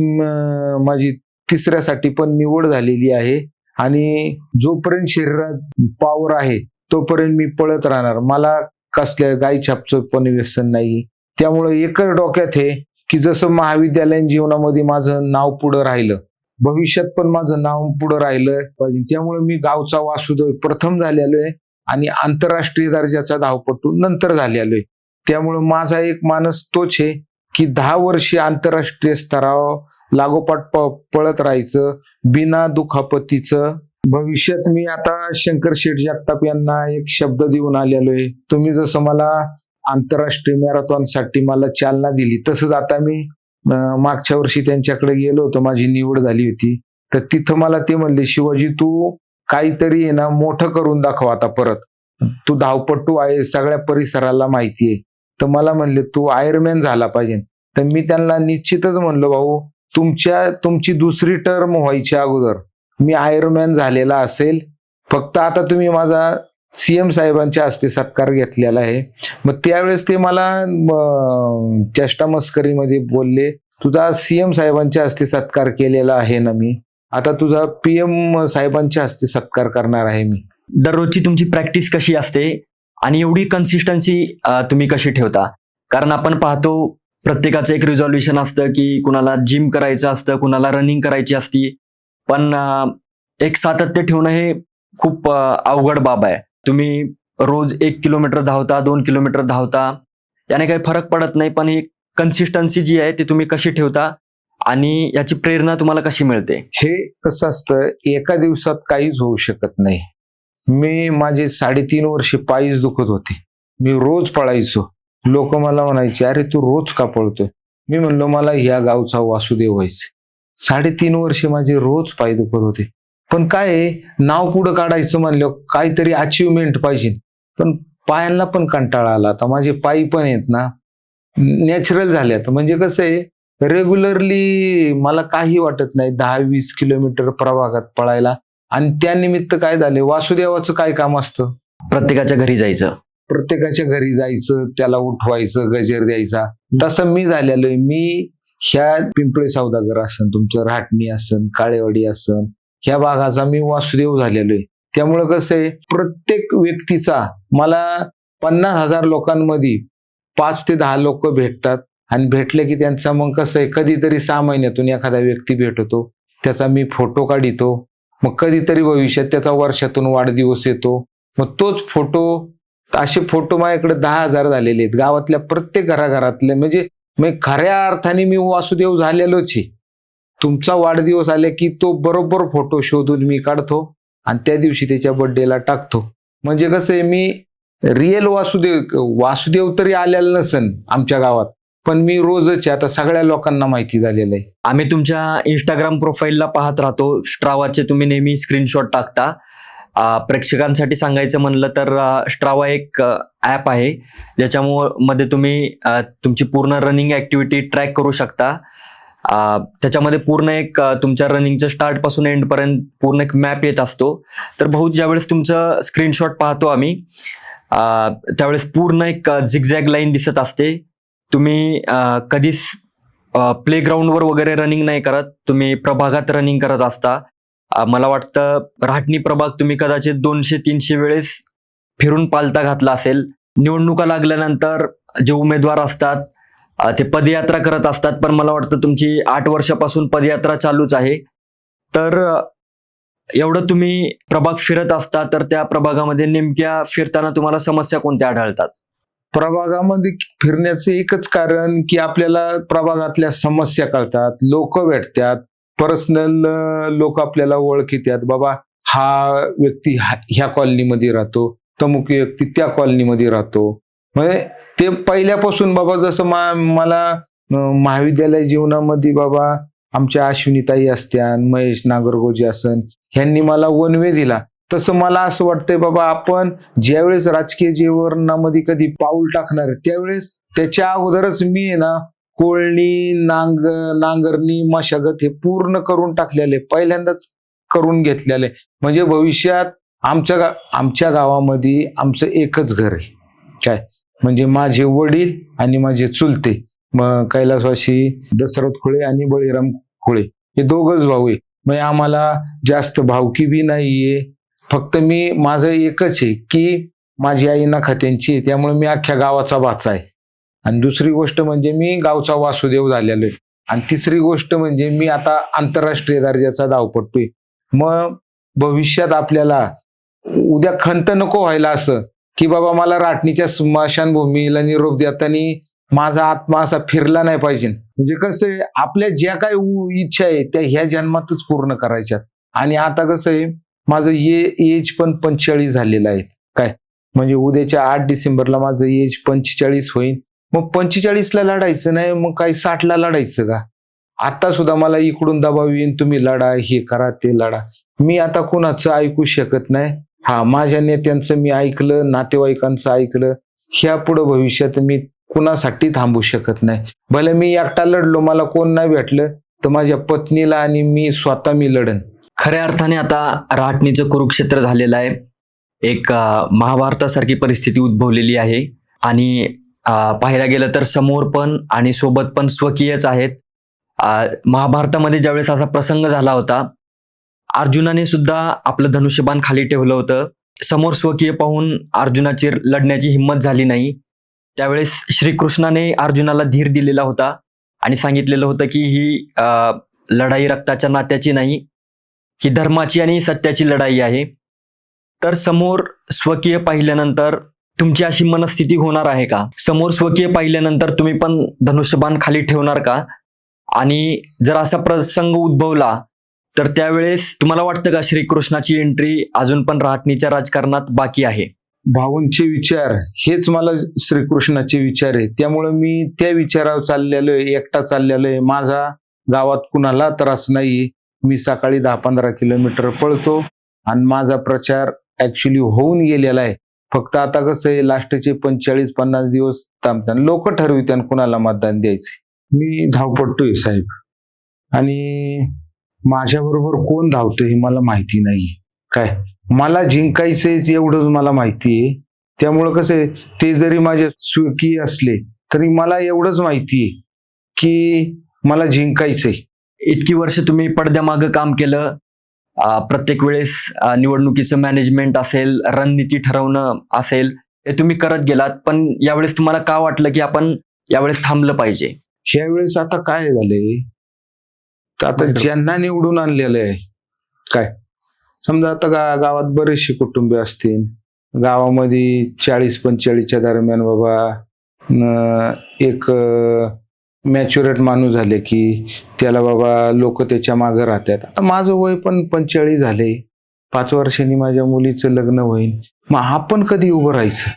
[SPEAKER 2] माझी 3ऱ्यासाठी पण निवड झालेली आहे आणि जोपर्यंत शरीरात पॉवर आहे तोपर्यंत मी पळत राहणार. मला कसल्या गाई छापचं पण व्यसन नाही. त्यामुळे एकच डोक्यात आहे की जसं महाविद्यालयीन जीवनामध्ये माझं नाव पुढं राहिलं, भविष्यात पण माझं नाव पुढं राहिलं पाहिजे. त्यामुळे मी गावचा वासुदेव प्रथम झालेलो आहे आणि आंतरराष्ट्रीय दर्जाचा धावपटू नंतर झालेलो आहे. त्यामुळे माझा एक मानस तोच आहे की 10 वर्षे आंतरराष्ट्रीय स्तरावर लागोपाठ पळत राहायचं बिना दुखापतीचं. भविष्यात मी आता शंकर शेठ जगताप यांना एक शब्द देऊन आलेलो आहे. तुम्ही जसं मला आंतरराष्ट्रीय मॅरेथॉन साठी मला चालना दिली, तसंच आता मी मागच्या वर्षी त्यांच्याकडे गेलो होतो, माझी निवड झाली होती. तर तिथं मला ते म्हणले, शिवाजी तू काहीतरी आहे ना मोठं करून दाखव आता परत. तू धावपटू आहे, सगळ्या परिसराला माहिती आहे. तर मला म्हणले तू आयर्नमॅन झाला पाहिजे. तर मी त्यांना निश्चितच म्हणलो, भाऊ तुमची दुसरी टर्म व्हायच्या अगोदर मी आयर्नमॅन झालेला असेल. फक्त आता तुम्ही माझा सीएम साहेबांच्या हस्ते सत्कार घेतलेला आहे. मग त्यावेळेस ते मला चेष्टा मस्करीमध्ये बोलले, तुझा सीएम साहेबांच्या हस्ते सत्कार केलेला आहे ना मी, आता तुझा पीएम साहेबांच्या हस्ते सत्कार करणार आहे मी.
[SPEAKER 1] दररोजची तुमची प्रॅक्टिस कशी असते आणि एवढी कन्सिस्टन्सी तुम्ही कशी ठेवता? कारण आपण पाहतो प्रत्येकाचं एक रिझॉल्युशन असतं की कुणाला जिम करायचं असतं, कुणाला रनिंग करायची असती, पण एक सातत्य ठेवणं हे खूप अवघड बाब आहे. तुम्ही रोज 1 किलोमीटर धावता, 2 किलोमीटर धावता, याने काही फरक पडत नाही, पण ही कन्सिस्टन्सी जी आहे ती तुम्ही कशी ठेवता आणि याची प्रेरणा तुम्हाला कशी मिळते?
[SPEAKER 2] हे कसं असतं, एका दिवसात काहीच होऊ शकत नाही. मी माझे 3.5 वर्ष पायीच दुखत होते. मी रोज पळायचो. लोक मला म्हणायचे, अरे तू रोज का पळतोय? मी म्हणलो मला ह्या गावचा वासुदेव व्हायचे. 3.5 वर्ष माझे रोज पाय दुखत होते. पण काय आहे, नाव पुढं काढायचं म्हणलं काहीतरी अचिव्हमेंट पाहिजे. पण पायांना पण कंटाळा आला. आता माझे पायी पण आहेत ना नॅचरल झाल्यात. म्हणजे कसं आहे, रेग्युलरली मला काही वाटत नाही 10-20 किलोमीटर प्रभागात पळायला. आणि त्यानिमित्त काय झाले, वासुदेवाचं काय काम असतं,
[SPEAKER 1] प्रत्येकाच्या घरी जायचं,
[SPEAKER 2] प्रत्येकाच्या घरी जायचं, त्याला उठवायचं, गजर द्यायचा. तसं मी झालेलो आहे. मी ह्या पिंपळे सौदागर असन, तुमचं राटणी असन, काळेवाडी असन, ह्या भागाचा मी वासुदेव झालेलो आहे. त्यामुळे कसं आहे, प्रत्येक व्यक्तीचा मला 50,000 लोकांमध्ये 5 ते 10 लोक भेटतात आणि भेटले की त्यांचा मग कसं आहे, कधीतरी 6 महिन्यातून एखादा व्यक्ती भेटतो, त्याचा मी फोटो काढितो. मग कधीतरी भविष्यात त्याचा वर्षातून वाढदिवस येतो, मग तोच फोटो, असे फोटो माझ्याकडे 10,000 झालेले आहेत गावातल्या प्रत्येक घराघरातले. म्हणजे खऱ्या अर्थाने मी वासुदेव झालेलोच आहे. तुमचा वाढदिवस आले की तो बरोबर फोटो शोधून मी काढतो आणि त्या दिवशी त्याच्या बर्थडेला टाकतो. म्हणजे कसं आहे, मी रिअल वासुदेव तरी आलेला नसन आमच्या गावात, पण मी रोजच आहे, आता सगळ्या लोकांना माहिती झालेलं आहे.
[SPEAKER 1] आम्ही तुमच्या इंस्टाग्राम प्रोफाईलला पाहत राहतो, स्ट्रावाचे तुम्ही नेहमी स्क्रीनशॉट टाकता. प्रेक्षकांसाठी सांगायचं म्हणलं तर स्ट्रावा एक ॲप आहे ज्याच्यामध्ये तुम्ही तुमची पूर्ण रनिंग ॲक्टिव्हिटी ट्रॅक करू शकता. त्याच्यामध्ये पूर्ण एक तुमच्या रनिंगच्या स्टार्टपासून एंडपर्यंत पूर्ण एक मॅप येत असतो. तर भाऊ, ज्यावेळेस तुमचं स्क्रीनशॉट पाहतो आम्ही, त्यावेळेस पूर्ण एक झिगझॅग लाईन दिसत असते. तुम्ही कधीच प्लेग्राऊंडवर वगैरे रनिंग नाही करत, तुम्ही प्रभागात रनिंग करत असता. मला वाटतं राहटणी प्रभाग तुम्ही कदाचित 200-300 वेळेस फिरून पालथा घातला असेल. निवडणुका लागल्यानंतर जे उमेदवार असतात ते पदयात्रा करत असतात, पण मला वाटतं तुमची 8 वर्षापासून पदयात्रा चालूच आहे. तर एवढं तुम्ही प्रभाग फिरत असता, तर त्या प्रभागामध्ये नेमक्या फिरताना तुम्हाला समस्या कोणत्या आढळतात?
[SPEAKER 2] प्रभागामध्ये फिरण्याचं एकच कारण की आपल्याला प्रभागातल्या समस्या कळतात, लोक भेटतात, पर्सनल लोक आपल्याला ओळखीतात. बाबा, हा व्यक्ती ह्या कॉलनीमध्ये राहतो, तमुक व्यक्ती त्या कॉलनीमध्ये राहतो. म्हणजे ते पहिल्यापासून बाबा, जसं मला महाविद्यालय जीवनामध्ये बाबा आमच्या अश्विनीताई असत्या, महेश नागरगोजे असन, ह्यांनी मला वन वे दिला. तसं मला असं वाटतंय बाबा, आपण ज्यावेळेस राजकीय जीवनामध्ये कधी पाऊल टाकणार त्यावेळेस त्याच्या अगोदरच मी आहे ना, कोळणी, नांगरणी, मशागत हे पूर्ण करून टाकलेले, पहिल्यांदाच करून घेतलेले. म्हणजे भविष्यात आमच्या गावामध्ये आमचं एकच घर आहे. काय म्हणजे माझे वडील आणि माझे चुलते, मग कैलासवासी दशरथ खोळे आणि बळीराम खोळे हे दोघच भाऊ आहे. म्हणजे आम्हाला जास्त भावकी बी नाहीये. फक्त माझं एकच आहे की माझी आई नखात्यांची आहे, त्यामुळे मी अख्ख्या गावाचा वाचा आहे. आणि दुसरी गोष्ट म्हणजे मी गावचा वासुदेव झालेलो आहे. आणि तिसरी गोष्ट म्हणजे मी आता आंतरराष्ट्रीय दर्जाचा धावपटू. मग भविष्यात आपल्याला उद्या खंत नको व्हायला असं की बाबा मला राटणीच्या स्मशानभूमीला निरोप देताना माझा आत्मा असा फिरला नाही पाहिजे. म्हणजे कसं आहे, आपल्या ज्या काही इच्छा आहे त्या ह्या जन्मातच पूर्ण करायच्यात. आणि आता कसं आहे, माझं एज पण 45 झालेलं आहे. काय म्हणजे उद्याच्या 8 डिसेंबरला माझं एज 45 होईल. मग 45ला लढायचं नाही, मग काही 60ला लढायचं का? आता सुद्धा मला इकडून दबाव येईन, तुम्ही लढा, हे करा, ते लढा. मी आता कुणाचं ऐकू शकत नाही. हा, माझ्या नेत्यांचं मी ऐकलं, नातेवाईकांचं ऐकलं. ह्या पुढे भविष्यात मी कुणासाठी थांबू शकत नाही. भले मी एकटा लढलो, मला कोण नाही भेटलं तर माझ्या पत्नीला आणि मी स्वतः लढन.
[SPEAKER 1] खऱ्या अर्थाने आता राहटणीचं कुरुक्षेत्र झालेलं आहे. एक महाभारतासारखी परिस्थिती उद्भवलेली आहे. आणि पाहायला गेलं तर समोर पण आणि सोबत पण स्वकीयच आहेत. महाभारतामध्ये ज्यावेळेस असा प्रसंग झाला होता, अर्जुनाने सुद्धा आपलं धनुष्यबाण खाली ठेवलं होतं. समोर स्वकीय पाहून अर्जुनाची लढण्याची हिंमत झाली नाही. त्यावेळेस श्रीकृष्णाने अर्जुनाला धीर दिलेला होता आणि सांगितलेलं होतं की ही लढाई रक्ताच्या नात्याची नाही, ही धर्माची आणि सत्याची लढाई आहे. तर समोर स्वकीय पाहिल्यानंतर तुमची अशी मनस्थिती होणार आहे का? समोर स्वकीय पाहिल्यानंतर तुम्ही पण धनुष्यबाण खाली ठेवणार का? आणि जर असा प्रसंग उद्भवला तर त्यावेळेस तुम्हाला वाटतं का श्रीकृष्णाची एंट्री अजून पण राहटणीच्या राजकारणात बाकी आहे?
[SPEAKER 2] भाऊंचे विचार हेच मला श्रीकृष्णाचे विचार आहे. त्यामुळे मी त्या विचारावर चाललेलो आहे, एकटा चाललेलो आहे. माझा गावात कुणाला त्रास नाही. मी सकाळी 10-15 किलोमीटर पळतो आणि माझा प्रचार ऍक्च्युली होऊन गेलेला आहे. फक्त आता कसं आहे, लास्टचे 45-50 दिवस थांबतात, लोक ठरवितात कुणाला मतदान द्यायचे. मी धावपटतोय साहेब, आणि माझ्याबरोबर कोण धावतंय हे मला माहिती नाही. काय मला जिंकायचंय एवढंच मला माहिती आहे. त्यामुळं कसं आहे, ते जरी माझे स्वकीय असले तरी मला एवढंच माहिती आहे की मला जिंकायचंय.
[SPEAKER 1] इतकी वर्ष तुम्ही पडद्यामागं काम केलं. प्रत्येक वेळेस निवडणुकीचं मॅनेजमेंट असेल, रणनीती ठरवणं असेल, हे तुम्ही करत गेलात, पण यावेळेस तुम्हाला का वाटलं की आपण यावेळेस थांबलं पाहिजे?
[SPEAKER 2] ह्या वेळेस आता काय झालंय, तर आता
[SPEAKER 1] बरोबर.
[SPEAKER 2] ज्यांना निवडून आणलेलं आहे, काय समजा आता गावात बरेचसे कुटुंबे असतील, गावामध्ये 40-45च्या दरम्यान बाबा एक मॅच्युरेट माणूस झाले की त्याला बाबा लोक त्याच्या मागे राहतात. आता माझं वय पण 45 झाले, 5 वर्षांनी माझ्या मुलीचं लग्न होईल, मग आपण कधी उभं राहायचं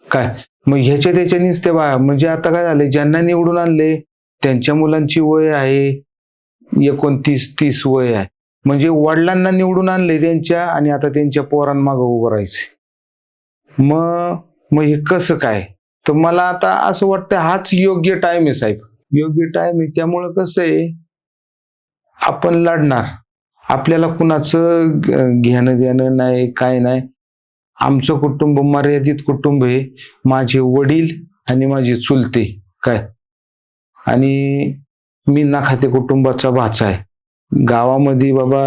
[SPEAKER 2] काय? मग ह्याच्या त्याच्यानीच ते म्हणजे आता काय झालंय, ज्यांना निवडून आणले त्यांच्या मुलांची वय आहे 29-30 वय आहे, म्हणजे वडिलांना निवडून आणले त्यांच्या आणि आता त्यांच्या पोरांमागं उभं राहायचं. मग हे कसं काय? तर मला आता असं वाटतं हाच योग्य टाइम आहे साहेब, योग्य टाइम आहे. त्यामुळं कसं आहे, आपण लढणार, आपल्याला कुणाचं घेणं देणं नाही, काय नाही. आमचं कुटुंब मर्यादित कुटुंब आहे, माझे वडील आणि माझे चुलते काय, आणि मी नाखाते कुटुंबाचा भाचा आहे. गावामध्ये बाबा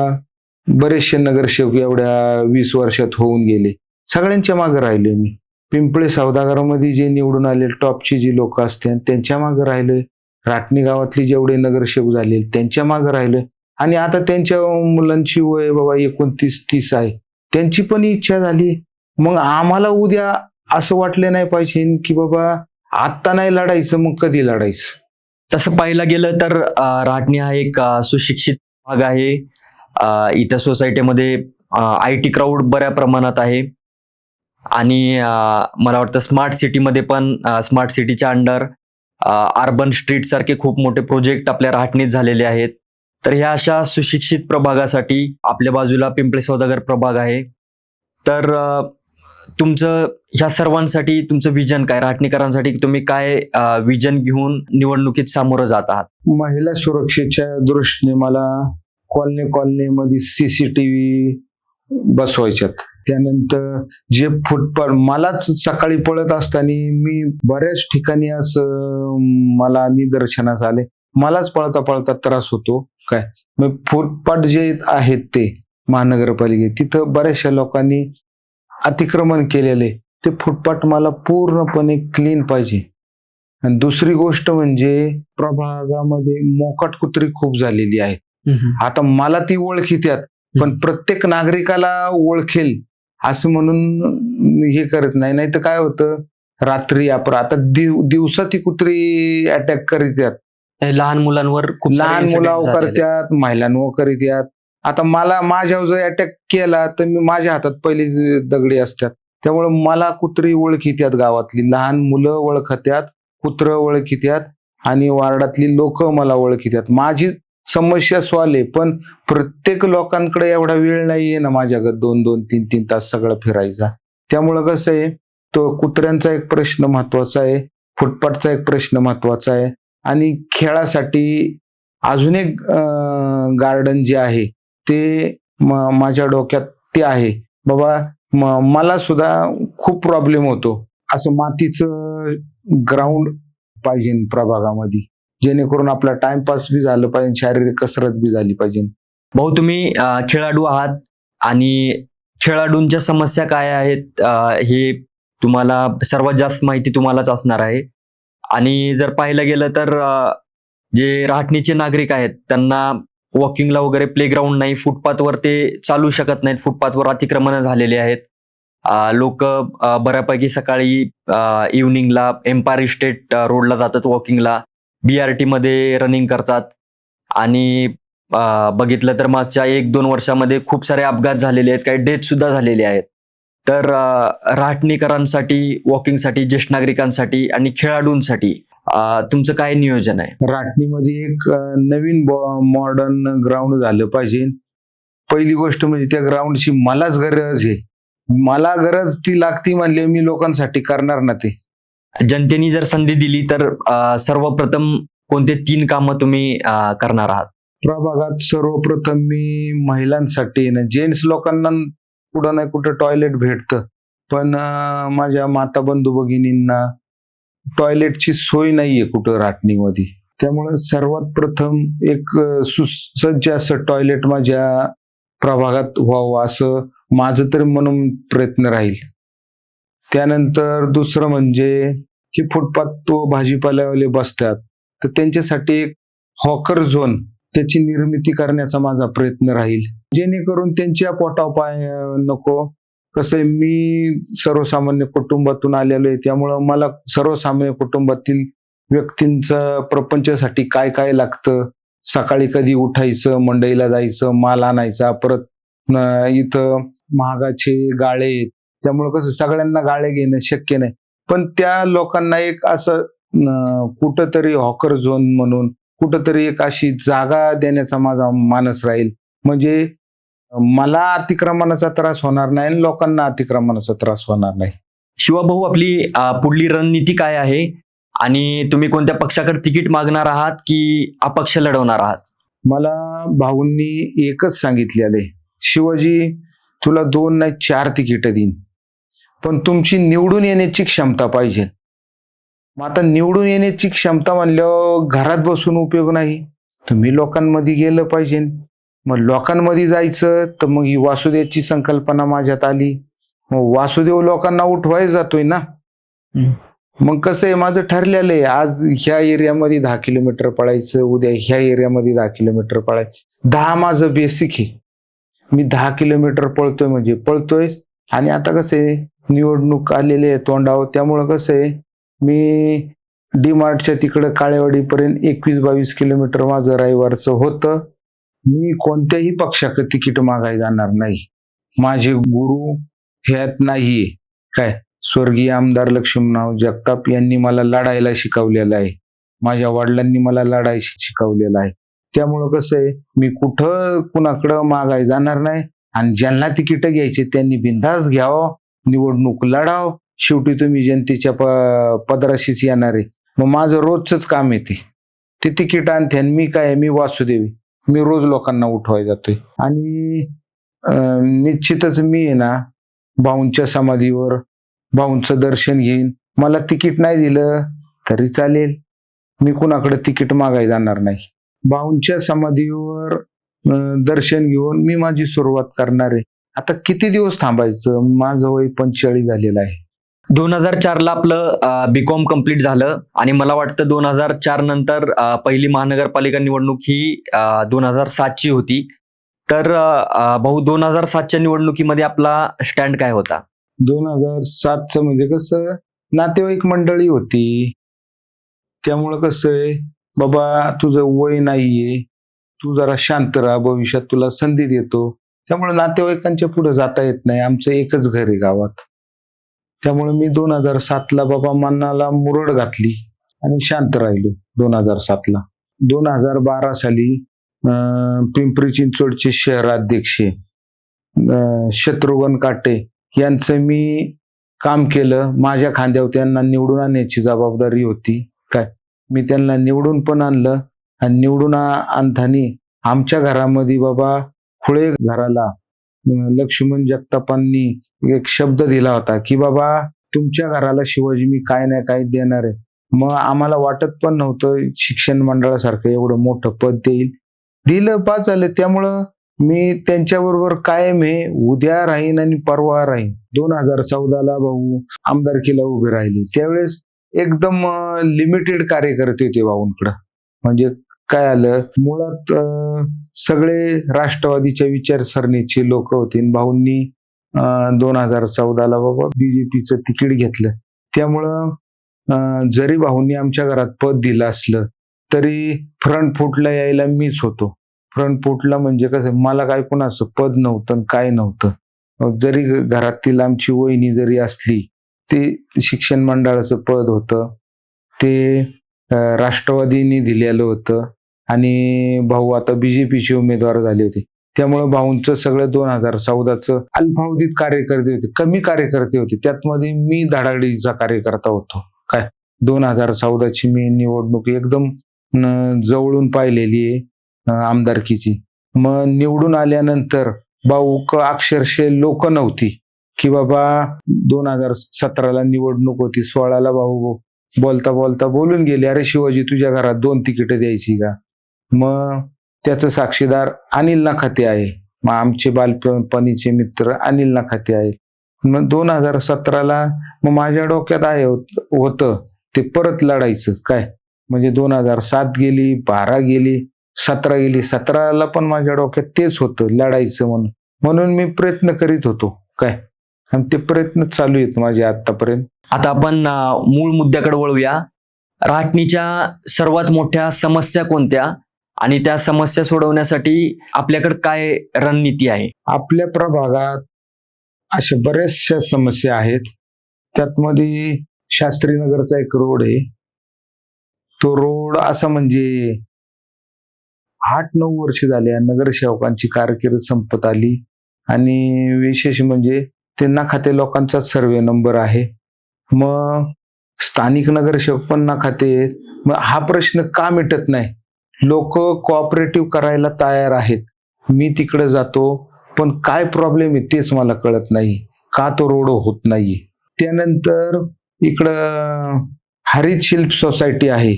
[SPEAKER 2] बरेचसे नगरसेवक एवढ्या 20 वर्षात होऊन गेले, सगळ्यांच्या मागे राहिले मी. पिंपळे सौदागरामध्ये जे निवडून आले टॉपची जी लोक असतात त्यांच्या मागे राहिले, राटणी गावातली जेवढे नगरसेवक झाले त्यांच्या मागे राहिले, आणि आता त्यांच्या मुलांची वय बाबा 29-30 आहे, त्यांची पण इच्छा झाली. मग आम्हाला उद्या असं वाटलं नाही पाहिजे की बाबा आत्ता नाही लढायचं, मग कधी लढायचं?
[SPEAKER 1] तसं पाहायला गेलं तर राहटणी हा एक सुशिक्षित भाग आहे. इथं सोसायटीमध्ये IT क्राऊड बऱ्या प्रमाणात आहे, आणि मला वाटतं स्मार्ट सिटीमध्ये पण स्मार्ट सिटीच्या अंडर अर्बन स्ट्रीट सारखे खूप मोठे प्रोजेक्ट आपल्या राहटणीत झालेले आहेत. तर ह्या अशा सुशिक्षित प्रभागासाठी आपल्या बाजूला पिंपळे सौदागर प्रभाग आहे. तर तुमचं ह्या सर्वांसाठी तुमचं विजन काय, राहटणीकरांसाठी तुम्ही काय विजन घेऊन निवडणुकीत सामोरं जात आहात?
[SPEAKER 2] महिला सुरक्षेच्या दृष्टीने मला कॉलनीमध्ये CCTV बसवायच्यात. त्यानंतर जे फुटपाथ, मलाच सकाळी पळत असताना मी बऱ्याच ठिकाणी असं मला निदर्शनास आले, मलाच पळता पळता त्रास होतो काय. मग फुटपाथ जे आहेत ते महानगरपालिकेत, तिथं बऱ्याचशा लोकांनी अतिक्रमण केलेले, ते फुटपाथ मला पूर्णपणे क्लीन पाहिजे. आणि दुसरी गोष्ट म्हणजे प्रभागामध्ये मोकाट कुत्री खूप झालेली आहेत. आता मला ती ओळखीत्यात, पण प्रत्येक नागरिकाला ओळखेल असं म्हणून हे करत नाही. नाही तर काय होतं, रात्री आता दिवसा ती कुत्री अटॅक करीत्यात,
[SPEAKER 1] लहान मुलांवर खूप सारे
[SPEAKER 2] लहान
[SPEAKER 1] incident
[SPEAKER 2] मुलावर
[SPEAKER 1] झालेले.
[SPEAKER 2] करत्यात, महिलांवर करीत्यात. आता माझ्यावर जर अटॅक केला तर माझ्या हातात पहिली दगडी असतात. त्यामुळे मला कुत्री ओळखीत्यात, गावातली लहान मुलं ओळखत्यात, कुत्रं ओळखीत्यात, आणि वार्डातली लोक मला ओळखीत्यात. माझी समस्या सॉल्व आहे, पण प्रत्येक लोकांकडे एवढा वेळ नाहीये ना माझ्याकडे 2-2, 3-3 तास सगळं फिरायचा. त्यामुळं कसं आहे, तो कुत्र्यांचा एक प्रश्न महत्वाचा आहे, फुटपाथचा एक प्रश्न महत्वाचा आहे, आणि खेळासाठी अजून एक गार्डन जे आहे ते माझ्या डोक्यात ते आहे बाबा. मला सुद्धा खूप प्रॉब्लेम होतो, असं मातीचं ग्राउंड पाहिजे प्रभागामध्ये, जेणेकरून आपला टाइमपास बी झालं पाहिजे, शारीरिक कसरत बी झाली पाहिजे.
[SPEAKER 1] भाऊ, तुम्ही खेळाडू आहात, आणि खेळाडूंच्या समस्या काय आहेत हे तुम्हाला सर्वात जास्त माहिती तुम्हालाच असणार आहे. आणि जर पाहायला गेलं तर जे राहटणीचे नागरिक आहेत त्यांना वॉकिंगला वगैरे प्लेग्राऊंड नाही, फुटपाथवर ते चालू शकत नाहीत, फुटपाथवर अतिक्रमण झालेले आहेत. लोक बऱ्यापैकी सकाळी इव्हनिंगला एम्पायर इस्टेट रोडला जातात वॉकिंगला, BRT मध्ये रनिंग करतात, आणि बघितलं तर मागच्या 1-2 वर्षामध्ये खूप सारे अपघात झालेले आहेत, काही डेथ सुद्धा झालेले आहेत. तर राहटणीकरांसाठी, वॉकिंगसाठी, ज्येष्ठ नागरिकांसाठी आणि खेळाडूंसाठी तुमचं काय नियोजन आहे?
[SPEAKER 2] राटणीमध्ये एक नवीन मॉडर्न ग्राउंड झालं पाहिजे. पहिली गोष्ट म्हणजे त्या ग्राउंडची मलाच गरज आहे, मला गरज ती लागती म्हणले मी लोकांसाठी करणार ना ते.
[SPEAKER 1] जनतेने जर संधी दिली तर सर्वप्रथम कोणते 3 कामं तुम्ही करणार आहात?
[SPEAKER 2] प्रभागात सर्वप्रथम मी महिलांसाठी ना, जेंट्स लोकांना कुठं ना कुठं टॉयलेट भेटतं, पण माझ्या माता बंधू भगिनींना टॉयलेटची सोय नाहीये कुठं राटणीमध्ये. त्यामुळे सर्वात प्रथम एक सुसज्ज असं टॉयलेट माझ्या प्रभागात व्हावं, असं माझं तरी म्हणून प्रयत्न राहील. त्यानंतर दुसरं म्हणजे की फुटपाथ तो भाजीपाल्यावाले बसतात, तर त्यांच्यासाठी एक हॉकर झोन त्याची निर्मिती करण्याचा माझा प्रयत्न राहील, जेणेकरून त्यांच्या पोटावर पाय नको. कसं आहे, मी सर्वसामान्य कुटुंबातून आलेलो आहे, त्यामुळं मला सर्वसामान्य कुटुंबातील व्यक्तींचं प्रपंचासाठी काय काय लागतं, सकाळी कधी उठायचं, मंडईला जायचं, माल आणायचा, परत इथं महागाचे गाळे आहेत, त्यामुळं कसं सगळ्यांना गाळे घेणं शक्य नाही. पण त्या लोकांना एक असं कुठंतरी हॉकर झोन म्हणून कुठंतरी एक अशी जागा देण्याचा माझा मानस राहील, म्हणजे मला अतिक्रमणाचा त्रास होणार नाही आणि लोकांना अतिक्रमणाचा त्रास होणार नाही.
[SPEAKER 1] शिवाभाऊ, आपली पुढली रणनीती काय आहे आणि तुम्ही कोणत्या पक्षाकडे तिकीट मागणार आहात की अपक्ष लढवणार आहात?
[SPEAKER 2] मला भाऊंनी एकच सांगितलेलं आहे, शिवाजी तुला 2 नाही 4 तिकीटं देईन, पण तुमची निवडून येण्याची क्षमता पाहिजे. मग आता निवडून येण्याची क्षमता म्हणल्यावर घरात बसून उपयोग नाही, तुम्ही लोकांमध्ये गेलं पाहिजे. मग लोकांमध्ये जायचं तर मग ही वासुदेवची संकल्पना माझ्यात आली. मग वासुदेव लोकांना उठवाय जातोय ना. मग कसं आहे, माझं ठरलेलं आहे, आज ह्या एरियामध्ये 10 किलोमीटर पळायचं, उद्या ह्या एरियामध्ये 10 किलोमीटर पळायचं. 10 माझं बेसिक आहे, मी 10 किलोमीटर पळतोय म्हणजे पळतोय. आणि आता कसं आहे, निवडणूक आलेली आहे तोंडावर, त्यामुळं कसं आहे, मी डीमार्टच्या तिकडं काळेवाडीपर्यंत 21-22 किलोमीटर माझं रविवारचं होतं. मी कोणत्याही पक्षाकडे तिकीट मागायला जाणार नाही. माझे गुरु ह्यात नाहीये काय, स्वर्गीय आमदार लक्ष्मणराव जगताप यांनी मला लढायला शिकवलेलं आहे, माझ्या वडिलांनी मला लढायला शिकवलेलं आहे. त्यामुळं कसं आहे, मी कुठं कुणाकडं मागायला जाणार नाही. आणि ज्यांना तिकीट घ्यायचे त्यांनी बिनधास्त घ्यावं, निवडणूक लढाव. शेवटी तुम्ही जनतेच्या पदराशीच येणार आहे. मग माझं रोजच काम आहे ते तिकीट आणते. आणि मी काय, मी वासुदेवी, मी रोज लोकांना उठवाय जातोय. आणि निश्चितच मी आहे ना, भाऊंच्या समाधीवर भाऊंचं दर्शन घेईन. मला तिकीट नाही दिलं तरी चालेल, मी कुणाकडे तिकीट मागायला जाणार नाही. भाऊंच्या समाधीवर दर्शन घेऊन मी माझी सुरुवात करणार आहे. आता किती दिवस थांबायचं, माझं वय 45 झालेलं आहे.
[SPEAKER 1] 2004ला आपलं बीकॉम कंप्लीट झालं आणि मला वाटतं 2004 नंतर पहिली महानगरपालिका निवडणूक ही 2007ची होती. तर भाऊ, 2007च्या निवडणुकीमध्ये आपला स्टँड काय होता?
[SPEAKER 2] 2007चं म्हणजे कसं, नातेवाईक मंडळी होती, त्यामुळं कसं आहे, बाबा तुझं वय नाहीये, तू जरा शांत राहा, भविष्यात तुला संधी देतो. त्यामुळे नातेवाईकांच्या पुढे जाता येत नाही, आमचं एकच घर आहे गावात. त्यामुळे मी 2007ला बाबा मनाला मुरड घातली आणि शांत राहिलो 2007ला. 2012 साली पिंपरी चिंचवडचे शहराध्यक्ष शत्रुघ्न काटे यांचं मी काम केलं. माझ्या खांद्यावर त्यांना निवडून आणण्याची जबाबदारी होती. काय, मी त्यांना निवडून पण आणलं. आणि निवडून आणताना आमच्या घरामध्ये बाबा खुळे घराला लक्ष्मण जगतापांनी एक शब्द दिला होता की बाबा तुमच्या घराला शिवाजी मी काय नाही काय देणार आहे. मग आम्हाला वाटत पण नव्हतं शिक्षण मंडळासारखं एवढं मोठं पद दिलं, पास झालं. त्यामुळं मी त्यांच्याबरोबर कायम हे उद्या राहीन आणि परवा राहीन. 2014ला भाऊ आमदारकीला उभे राहिले, त्यावेळेस एकदम लिमिटेड कार्यकर्ते होते भाऊंकडं. म्हणजे काय आलं, मुळात सगळे राष्ट्रवादीच्या विचारसरणीचे लोक होते. भाऊंनी 2014ला बाबा बीजेपीचं तिकीट घेतलं. त्यामुळं जरी भाऊंनी आमच्या घरात पद दिलं असलं तरी फ्रंट फुटला यायला मीच होतो. फ्रंट फुटला म्हणजे कसं, मला काय कोणाचं पद नव्हतं काय नव्हतं. जरी घरातील आमची वहिनी जरी असली, ते शिक्षण मंडळाचं पद होतं, ते राष्ट्रवादीने दिलेलं होतं. आणि भाऊ आता बीजेपीचे उमेदवार झाले होते. त्यामुळे भाऊंचं सगळं 2014चं अल्पावधीत कार्यकर्ते होते, कमी कार्यकर्ते होते, त्यातमध्ये मी धडाडीचा कार्यकर्ता होतो. काय, 2014ची मी निवडणूक एकदम जवळून पाहिलेली आहे आमदारकीची. मग निवडून आल्यानंतर भाऊ अक्षरशः लोक नव्हती की बाबा 2017ला निवडणूक होती, 16ला भाऊ बोलता बोलता बोलून गेले, अरे शिवाजी तुझ्या घरात 2 तिकीट द्यायची का. मग त्याचं साक्षीदार अनिल नखाते आहे, मग आमचे बालपणीचे मित्र अनिल नखाते आहेत. मग 2017ला मग माझ्या डोक्यात होतं ते परत लढायचं काय. म्हणजे 2007 गेली, 12 गेली, 17 गेली. 17ला पण माझ्या डोक्यात तेच होतं, लढायचं म्हणून मी प्रयत्न करीत होतो काय. आणि ते प्रयत्न चालू आहेत माझे आतापर्यंत.
[SPEAKER 1] आता आपण मूळ मुद्द्याकडे वळूया. राहटणीच्या सर्वात मोठ्या समस्या कोणत्या आणि त्या समस्या सोडवण्यासाठी आपल्याकडे काय रणनीती आहे?
[SPEAKER 2] आपल्या प्रभागात अशा बऱ्याचशा समस्या आहेत. त्यात मध्ये शास्त्रीनगरचा एक रोड आहे. तो रोड असा म्हणजे 8-9 वर्ष झाले नगरसेवकांची कारकीर्द संपत आली आणि विशेष म्हणजे ते नखाते लोकांचा सर्वे नंबर आहे. मग स्थानिक नगरसेवक पण नखाते. मग हा प्रश्न का मिटत नाही? लोक कोऑपरेटिव्ह करायला तयार आहेत. मी तिकडे जातो पण काय प्रॉब्लेम आहे तेच मला कळत नाही, का तो रोड होत नाही. त्यानंतर इकडं हरित शिल्प सोसायटी आहे,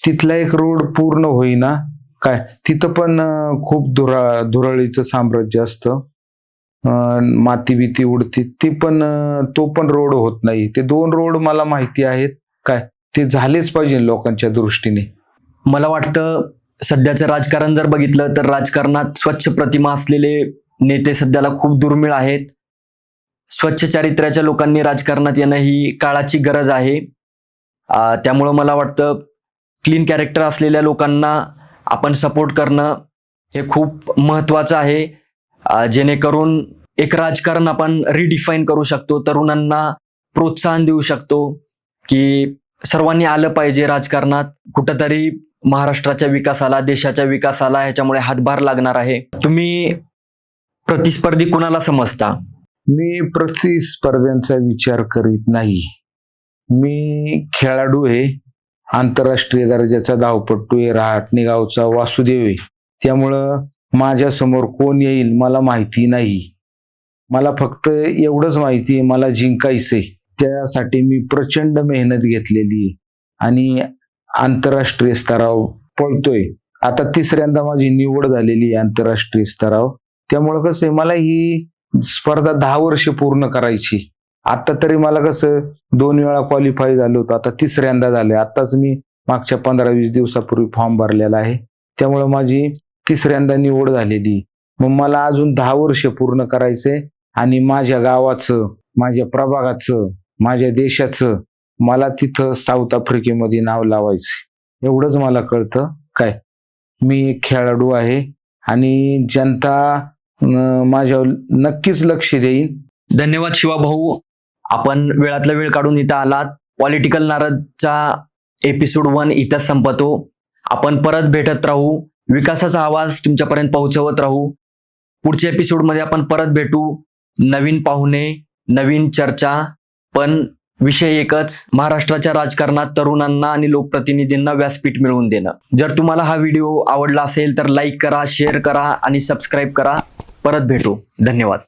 [SPEAKER 2] तिथला एक रोड पूर्ण होईना काय. तिथं पण खूप धुरळीचं साम्राज्य असतं, माती बिती उडते. तो पण रोड होत नाही. ते 2 रोड मला माहिती आहेत काय, ते झालेच पाहिजे लोकांच्या दृष्टीने.
[SPEAKER 1] मला वाटतं सध्याचं राजकारण जर बघितलं तर राजकारणात स्वच्छ प्रतिमा असलेले नेते सध्याला खूप दुर्मिळ आहेत. स्वच्छ चारित्र्याच्या लोकांनी राजकारणात येणं ही काळाची गरज आहे. त्यामुळं मला वाटतं क्लीन कॅरेक्टर असलेल्या लोकांना आपण सपोर्ट करणं हे खूप महत्त्वाचं आहे, जेणेकरून एक राजकारण आपण रिडिफाईन करू शकतो, तरुणांना प्रोत्साहन देऊ शकतो की सर्वांनी आलं पाहिजे राजकारणात. कुठंतरी महाराष्ट्राच्या विकासाला, देशाच्या विकासाला ह्याच्यामुळे हातभार लागणार आहे. तुम्ही प्रतिस्पर्धी कुणाला समजता?
[SPEAKER 2] मी प्रतिस्पर्ध्यांचा विचार करीत नाही. मी खेळाडू आहे, आंतरराष्ट्रीय दर्जाचा धावपटू आहे, राहटणी गावचा वासुदेव आहे. त्यामुळं माझ्या समोर कोण येईल मला माहिती नाही. मला फक्त एवढंच माहिती आहे, मला जिंकायचंय. त्यासाठी मी प्रचंड मेहनत घेतलेली आहे आणि आंतरराष्ट्रीय स्तरावर पळतोय. आता 3ऱ्यांदा माझी निवड झालेली आहे आंतरराष्ट्रीय स्तरावर. त्यामुळं कसं आहे, मला ही स्पर्धा 10 वर्ष पूर्ण करायची. आता तरी मला कसं 2 वेळा क्वालिफाय झालो होतो, आता 3ऱ्यांदा झालंय. आताच मी मागच्या 15-20 दिवसापूर्वी फॉर्म भरलेला आहे. त्यामुळे माझी 3ऱ्यांदा निवड झालेली. मग मला अजून 10 वर्ष पूर्ण करायचंय आणि माझ्या गावाचं, माझ्या प्रभागाचं, माझ्या देशाचं मला तिथं साऊथ आफ्रिकेमध्ये नाव लावायचं. एवढंच मला कळतं काय. मी एक खेळाडू आहे आणि जनता माझ्यावर नक्कीच लक्ष देईन.
[SPEAKER 1] धन्यवाद शिवाभाऊ, आपण वेळातला वेळ काढून इथं आलात. पॉलिटिकल नारदचा एपिसोड 1 इथंच संपतो. आपण परत भेटत राहू, विकासाचा आवाज तुमच्यापर्यंत पोहोचवत राहू. पुढच्या एपिसोडमध्ये आपण परत भेटू. नवीन पाहुणे, नवीन चर्चा, पण विषय एकच, महाराष्ट्राच्या राजकारणात तरुणांना आणि लोकप्रतिनिधींना व्यासपीठ मिळवून देणं. जर तुम्हाला हा व्हिडिओ आवडला असेल तर लाईक करा, शेअर करा आणि सबस्क्राईब करा. परत भेटू. धन्यवाद.